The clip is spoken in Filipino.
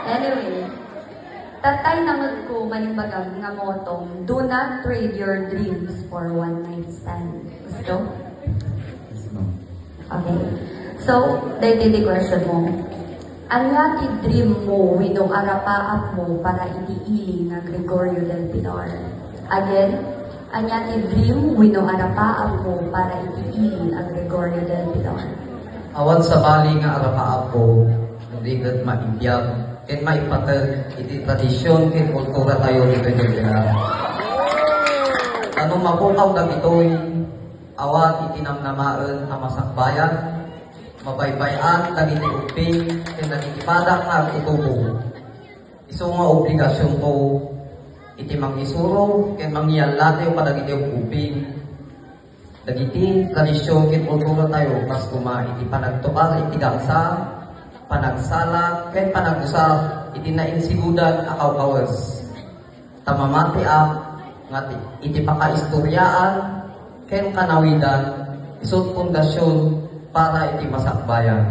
Anyway, tatay nangod ko manimbagag nga motong, do not trade your dreams for one night stand. Gusto? Okay. So, dahil the question mo, ang yati dream mo, winong arapaap mo para itiili nga Gregorio del Pilar. Again, ang yati dream, winong arapaap mo para itiili ang Gregorio del Pilar. Awan sa bali nga arapaap ko, hindi kat maibiyag, ken maipatag, iti tradisyon, ken kultura tayo dito ng Pilar. Anong mapukaw na ito'y awat itinamnamaan ang masakbayan, mabaybayan, naging uping, ken naging ipadak na tutubo. Iso nga obligasyon ko, iti mangisuro, ken mangyalate o padagiti uping. Dagiti tradisyon ken kultura tayo, mas kuma iti panagtukar, iti gangsa, panagsala, ken panagusap, iti nainsigudan akaw-kawas. Tamamati nga iti pakaistoryaan, ken kanawidan, isot pundasyon para iti masakbayan.